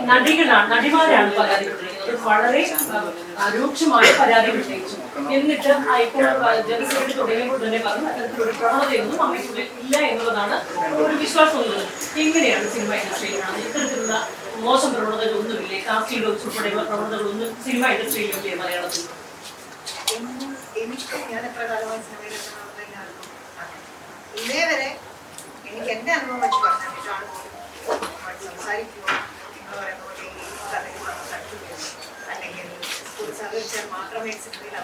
നടിമാരാണ് പരാതിപ്പെട്ടിരിക്കുന്നത്. വളരെ രൂക്ഷമായ പരാതി വിട്ടയച്ചു. എന്നിട്ട് ഇപ്പോൾ ജനസേവനം തുടങ്ങിയപ്പോൾ തന്നെ പറഞ്ഞു അത്തരത്തിലൊരു പ്രവണതയൊന്നും അമ്മയ്ക്കുള്ളിൽ ഇല്ല എന്നുള്ളതാണ് ഒരു വിശ്വാസമുള്ളത്. എങ്ങനെയാണ് സിനിമ ഇൻഡസ്ട്രിയിലാണ് ഇത്തരത്തിലുള്ള മോശം പ്രവണതകളൊന്നുമില്ലേ? കാസ്റ്റിംഗ് ഡോക്സ് ഉൾപ്പെടെയുള്ള പ്രവണതകളൊന്നും സിനിമ ഇൻഡസ്ട്രിയിലില്ലേ മലയാളത്തിൽ? എനിക്ക് ഞാൻ എത്ര കാലമായി സിനിമയിലൊക്കെ ഇതേ വരെ എനിക്ക് എന്റെ അനുഭവം വെച്ച് പറഞ്ഞിട്ടാണ് സംസാരിക്കുമ്പോൾ നിങ്ങൾ പറയുന്ന പോലെ ഈ കഥയിൽ അല്ലെങ്കിൽ സ്കൂൾ സഹകരിച്ചാൽ മാത്രമേ സിനിമയിൽ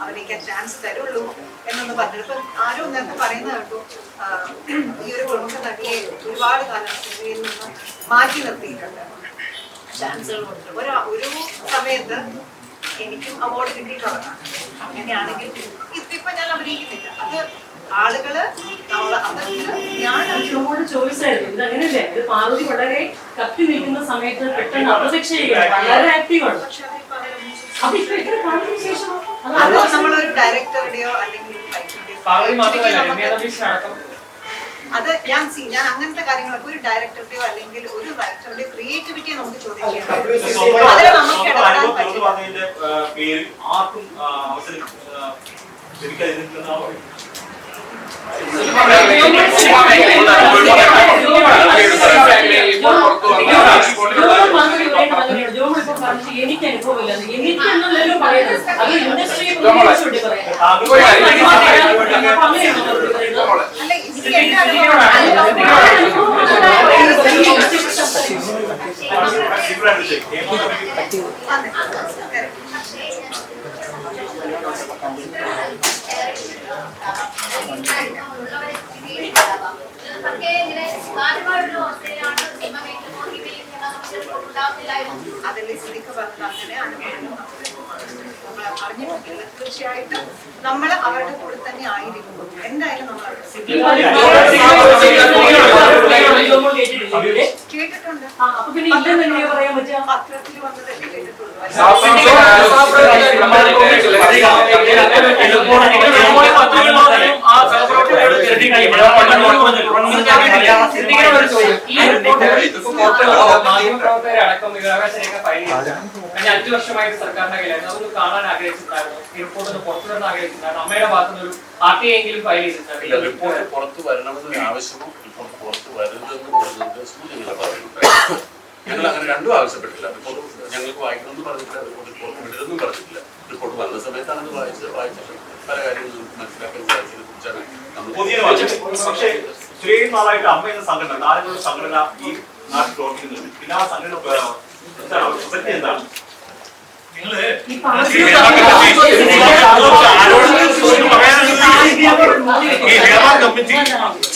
അഭിനയിക്കാൻ ചാൻസ് തരുള്ളൂ എന്നൊന്ന് പറഞ്ഞിട്ട് ഇപ്പം ആരും നേരത്തെ പറയുന്നത് കേട്ടു ഈ ഒരു പ്രമുഖ നടിയെ ഒരുപാട് കാലം സിനിമയിൽ നിന്ന് മാറ്റി നിർത്തിയിട്ടുണ്ട് ചാൻസുകൾ കൊടുത്തിട്ട് ഒരു സമയത്ത് എനിക്കും അവാർഡ് കിട്ടിയിട്ടുള്ളതാണ്. അങ്ങനെയാണെങ്കിൽ ഇപ്പൊ ഞാൻ അഭിനയിക്കുന്നില്ല. അത് ആളുകള് ചോദിച്ചായിരുന്നു അങ്ങനെയല്ലേ? ഇത് പാർവതി വളരെ കത്തി നിൽക്കുന്ന സമയത്ത് പെട്ടെന്ന് അപ്രത്യക്ഷയാണ്, വളരെ ആക്റ്റീവാണ്. അത് നമ്മളൊരു ഡയറക്ടറുടെയോ അല്ലെങ്കിൽ അത് ഞാൻ അങ്ങനത്തെ കാര്യങ്ങളൊക്കെ ഒരു ഡയറക്ടറുടെയോ അല്ലെങ്കിൽ ഒരു റൈറ്ററുടെയോ ക്രിയേറ്റിവിറ്റിയെ നമുക്ക് ചോദിക്കാം. എനിക്ക് അനുഭവമില്ല, എനിക്കെന്നല്ലോ പറയുന്നത്. അത് ഇൻഡസ്ട്രിയെ അതല്ലേ ശരിക്കും പറഞ്ഞത് അങ്ങനെയാണ് നമ്മൾ അറിഞ്ഞിട്ടുണ്ടെങ്കിൽ തീർച്ചയായിട്ടും നമ്മൾ അവരുടെ കൂടെ തന്നെ ആയിരിക്കും. എന്തായാലും നമ്മൾ കേട്ടിട്ടുണ്ട്. പത്രത്തിൽ വന്നതല്ലേ കേട്ടിട്ടുള്ളൂ. കഴിഞ്ഞ 5 വർഷമായിട്ട് സർക്കാരിന്റെ കയ്യിലായിരുന്നു. അതൊന്ന് കാണാൻ ആഗ്രഹിച്ചിട്ടുണ്ടായിരുന്നു. ഈ റിപ്പോർട്ട് ഒന്ന് പുറത്തുവിടാൻ ആഗ്രഹിച്ചിട്ടുണ്ടായിരുന്നു. അമ്മയുടെ ഭാഗത്തുനിന്ന് ഒരു RTI-എങ്കിലും ഫയൽ ചെയ്തിട്ടുണ്ടായിരുന്നു. റിപ്പോർട്ട് പുറത്തു വരണമെന്നൊരു ആവശ്യമോ റിപ്പോർട്ട് പുറത്തു വരരുതെന്ന് സൂചനകൾ പറയുന്നുണ്ട്. ഞങ്ങൾ അങ്ങനെ രണ്ടും ആവശ്യപ്പെട്ടില്ല. റിപ്പോർട്ട് ഞങ്ങൾക്ക് വായിക്കണമെന്ന് പറഞ്ഞിട്ടില്ല, റിപ്പോർട്ട് പുറത്തു വിടരുതെന്നും പറഞ്ഞിട്ടില്ല. റിപ്പോർട്ട് വന്ന സമയത്താണ് അത് വായിച്ചിട്ട് പല കാര്യങ്ങളും മനസ്സിലാക്കാൻ സാധിച്ചതിനെ കുറിച്ചാണ് നമ്മൾ. പക്ഷേ ഇത്രയും നാളായിട്ട് അമ്മ എന്ന സംഘടന, നാലുകളുടെ സംഘടന ഈ നാട്ടിൽ പ്രവർത്തിക്കുന്നുണ്ട്. പിന്നെ ആ സംഘടന എന്താണ്?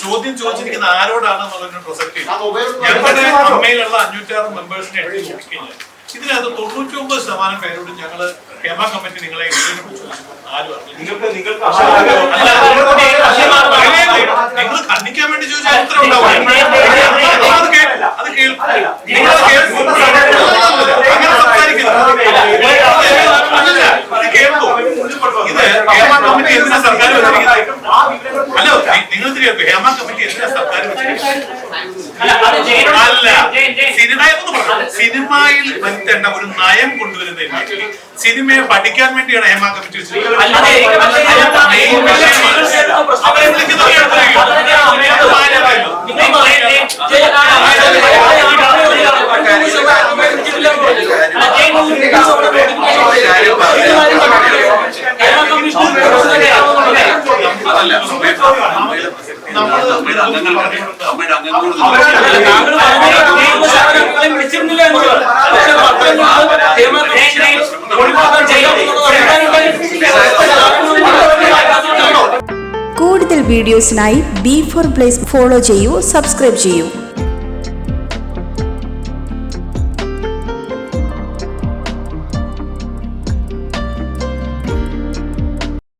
ചോദ്യം ചോദിച്ചിരിക്കുന്ന ആരോടാണെന്നുള്ളതിന് പ്രസക്തി. ഞങ്ങളുടെ അമ്മയിലുള്ള 506 മെമ്പേഴ്സിനെ എടുത്ത് നോക്കിക്കഴിഞ്ഞാൽ ഇതിനകത്ത് 99% പേരോട് ഞങ്ങള് ഹേമ കമ്മിറ്റി നിങ്ങളെ നിങ്ങൾ ഖണ്ഡിക്കാൻ വേണ്ടി ചോദിച്ചാൽ ഉത്തരം ഉണ്ടാവും. അത് കേൾക്കില്ല, അങ്ങനെ സംസാരിക്കുന്നത് കേൾക്കൂ. ഇത് ഹേമ കമ്മിറ്റി എന്തിനാ സർക്കാർ വെച്ചിരിക്കുന്നത്? അല്ലോ, നിങ്ങൾ കേൾക്കൂ. ഹേമ കമ്മിറ്റി എന്തിനാ സർക്കാർ വെച്ചിരിക്കുന്നത്? അല്ല, സിനിമയിൽ വരുത്തേണ്ട ഒരു നയം കൊണ്ടുവരുന്നതിന് സിനിമയെ പഠിക്കാൻ വേണ്ടിയാണ് ഹേമ കമ്മിറ്റി വെച്ചിരിക്കുന്നത്. അവരെ വിളിക്കുന്നത് കൂടുതൽ വീഡിയോസിനായി B4 Place ഫോളോ ചെയ്യൂ, സബ്സ്ക്രൈബ് ചെയ്യൂ.